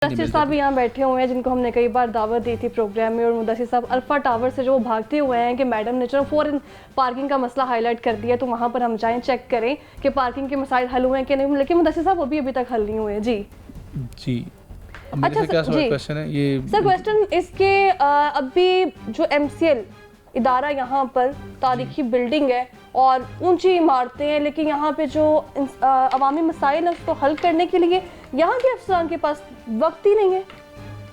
मुदस्सिर साहब यहाँ बैठे हुए हैं जिनको हमने कई बार दावत दी थी प्रोग्राम में, और मुदस्सिर साहब अल्फा टावर से जो भागते हुए हैं कि मैडम ने चलो फौरन पार्किंग का मसला हाईलाइट कर दिया तो वहाँ पर हम जाएं चेक करें कि पार्किंग के मसाइल हल हुए हैं कि नहीं, लेकिन मुदस्सिर साहब अभी तक हल नहीं हुए। जी अच्छा क्या क्वेश्चन है ये सर? क्वेश्चन इसके अभी जो MCL इदारा यहाँ पर तारीखी बिल्डिंग है और ऊंची इमारतें हैं, लेकिन यहाँ पे जो अवामी मसाइल है उसको हल करने के लिए यहाँ के अफसरान के पास वक्त ही नहीं है।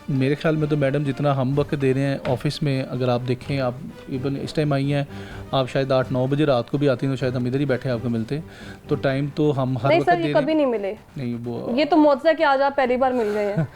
मेरे ख्याल में तो मैडम जितना हम वक्त दे रहे हैं ऑफिस में, अगर आप देखें, आप इवन इस टाइम आई हैं, आप शायद 8-9 बजे रात को भी आती हैं तो शायद हम इधर ही बैठे आपको मिलते, तो टाइम तो हम हर वक्त दे रहे हैं। कभी नहीं मिले, नहीं वो ये तो मौजज़ा कि आज आप पहली बार मिल गए हैं।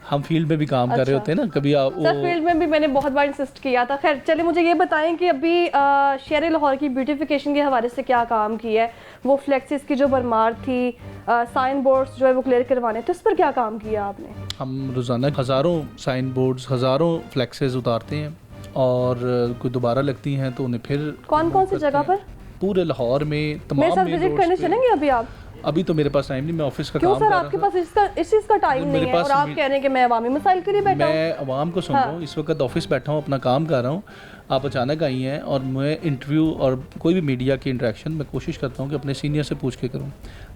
हम फील्ड में भी काम कर रहे होते हैं ना, कभी आप सर फील्ड में भी मैंने बहुत बार इंसिस्ट किया था। खैर चलिए मुझे ये बताएं कि अभी शहर लाहौर की ब्यूटिफिकेशन के हवाले से क्या काम किया है, वो फ्लेक्सिस की जो भरमार थी, साइन बोर्ड्स जो है वो क्लियर करवाने, तो इस पर क्या काम किया आपने? हम रोज़ाना हज़ारों साइन बोर्ड्स, हज़ारों फ्लेक्सेस उतारते हैं और कोई दोबारा लगती हैं तो उन्हें फिर कौन सी जगह पर? पूरे लाहौर में तमाम। मेरे साथ विजिट करने चलेंगे अभी आप? अभी तो मेरे पास टाइम नहीं, मैं ऑफिस का क्यों काम सर आपके पास इस चीज़ का टाइम नहीं है और आप कह रहे हैं कि मैं अवामी मसाइल के लिए बैठा हूं? मैं अवाम को सुन रहा हूँ, इस वक्त ऑफिस बैठा हूँ, अपना काम कर रहा हूँ, आप अचानक आई हैं और मैं इंटरव्यू और कोई भी मीडिया की इंटरेक्शन मैं कोशिश करता हूँ कि अपने सीनियर से पूछ के करूँ।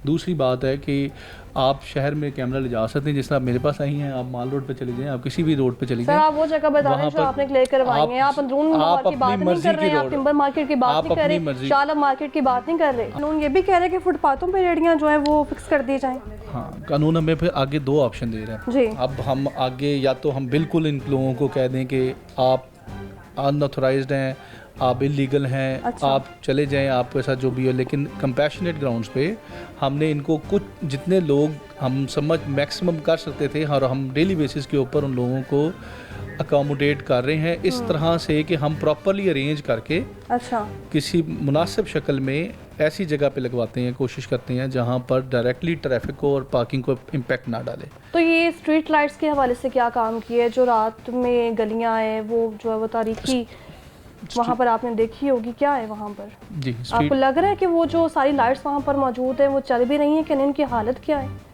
दूसरी बात है कि आप शहर में कैमरा ले जा सकते हैं, जिस तरह आप मेरे पास आई हैं, आप माल रोड पे चले जाएं, आप किसी भी रोड पे चले जाएं। सर आप वो जगह बता रहे हैं जो आपने क्लियर करवाई है, आप अंदरून लाहौर की बात नहीं कर रहे हैं, आप टिम्बर मार्केट की बात नहीं कर रहे, शाला मार्केट की बात नहीं कर रहे। कानून ये भी कह रहे हैं कि फुटपाथों पे रेहड़ियाँ जो है वो फिक्स कर दी जाएं। हाँ, कानून हमें फिर आगे 2 ऑप्शन दे रहे हैं जी। अब हम आगे या तो हम बिल्कुल इन लोगों को कह दें कि आप अनऑथराइज्ड हैं, आप इलीगल हैं, अच्छा। आप चले जाएं, आपके साथ जो भी हो, लेकिन कंपैशनेट ग्राउंड्स पे हमने इनको कुछ जितने लोग हम समझ मैक्सिमम कर सकते थे और हम डेली बेसिस के ऊपर उन लोगों को अकोमोडेट कर रहे हैं इस तरह से कि हम प्रॉपरली अरेंज करके अच्छा किसी मुनासिब शक्ल में ऐसी जगह पे लगवाते हैं, कोशिश करते हैं जहाँ पर डायरेक्टली ट्रैफिक को और पार्किंग को इम्पैक्ट ना डाले। तो ये स्ट्रीट लाइट्स के हवाले से क्या काम किया है? जो रात में गलियाँ हैं वो जो है वो तारीखी वहाँ पर आपने देखी होगी, क्या है वहाँ पर? जी, आपको लग रहा है कि वो जो सारी लाइट्स वहाँ पर मौजूद है वो चल भी रही हैं कि नहीं, इनकी हालत क्या है?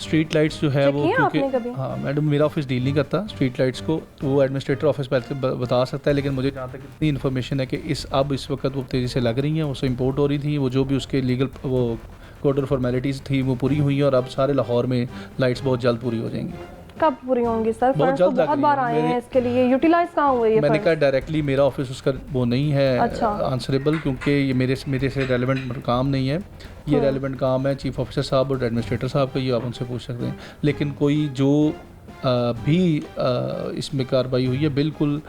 स्ट्रीट लाइट्स जो है वो, क्योंकि हाँ मैडम मेरा ऑफिस डील नहीं करता स्ट्रीट लाइट्स को, तो वो एडमिनिस्ट्रेटर ऑफिस पर बता सकता है, लेकिन मुझे जहाँ तक इतनी इन्फॉर्मेशन है कि इस वक्त वो तेज़ी से लग रही हैं, उससे इंपोर्ट हो रही थी, वो जो भी उसके लीगल वो कोड और फॉर्मेलिटीज़ थी वो पूरी हुई हैं और अब सारे लाहौर में लाइट्स बहुत जल्द पूरी हो जाएंगी। कब पूरी होंगी सर? फंड्स तो बहुत बार आए हैं इसके लिए, यूटिलाइज कहाँ हुए ये? मैंने कहा डायरेक्टली मेरा ऑफिस उसका वो नहीं है आंसरेबल, क्योंकि ये मेरे से रेलेवेंट काम नहीं है, ये रेलेवेंट काम है चीफ ऑफिसर साहब और एडमिनिस्ट्रेटर साहब का, ये आप उनसे पूछ सकते हैं। लेकिन कोई जो भी इसमें कार्रवाई हुई है बिल्कुल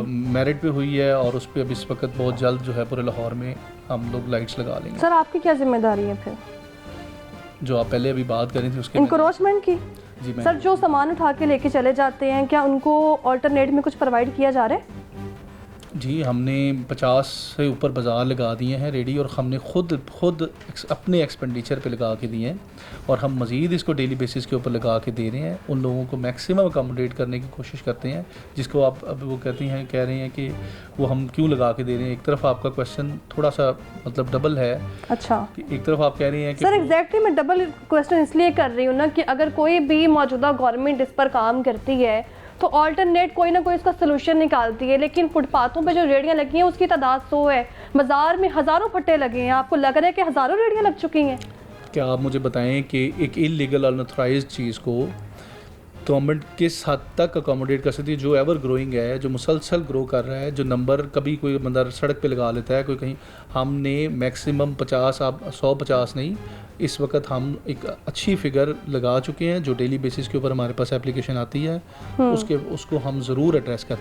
मेरिट पे हुई है और उस पर अब इस वक्त बहुत जल्द जो है पूरे लाहौर में हम लोग लाइट्स लगा लेंगे। सर आपकी क्या जिम्मेदारी है फिर? जो आप पहले अभी बात करें थी उसके इंक्रोचमेंट की। जी सर जो सामान उठा के लेके चले जाते हैं क्या उनको ऑल्टरनेट में कुछ प्रोवाइड किया जा रहा है? जी, हमने 50 से ऊपर बाज़ार लगा दिए हैं रेडी, और हमने खुद अपने एक्सपेंडिचर पे लगा के दिए हैं और हम मज़ीद इसको डेली बेसिस के ऊपर लगा के दे रहे हैं। उन लोगों को मैक्सिमम अकोमोडेट करने की कोशिश करते हैं, जिसको आप अब वो कह रहे हैं कि वो हम क्यों लगा के दे रहे हैं। एक तरफ आपका क्वेश्चन थोड़ा सा मतलब डबल है। अच्छा, एक तरफ आप कह रही हैं कि सर एग्जैक्टली मैं डबल क्वेश्चन इसलिए कर रही हूँ ना कि अगर कोई भी मौजूदा गवर्नमेंट इस पर काम करती है तो ऑल्टरनेट कोई ना कोई इसका सोल्यूशन निकालती है, लेकिन फुटपाथों पे जो रेहड़ियाँ लगी हैं उसकी तादाद 100 है, बाजार में हज़ारों फट्टे लगे हैं, आपको लग रहा है कि हज़ारों रेहड़ियाँ लग चुकी हैं? क्या आप मुझे बताएं कि एक इलीगल अनऑथराइज्ड चीज़ को गवर्नमेंट किस हद तक अकोमोडेट कर सकती है, जो एवर ग्रोइंग है, जो मुसलसल ग्रो कर रहा है, जो नंबर कभी कोई बंदा सड़क पे लगा लेता है, कोई कहीं, हमने मैक्सिमम 50, आप 150 नहीं, इस वक्त हम एक अच्छी फिगर लगा चुके हैं जो डेली बेसिस के ऊपर हमारे पास एप्लीकेशन आती है, उसको हम ज़रूर एड्रेस करते हैं।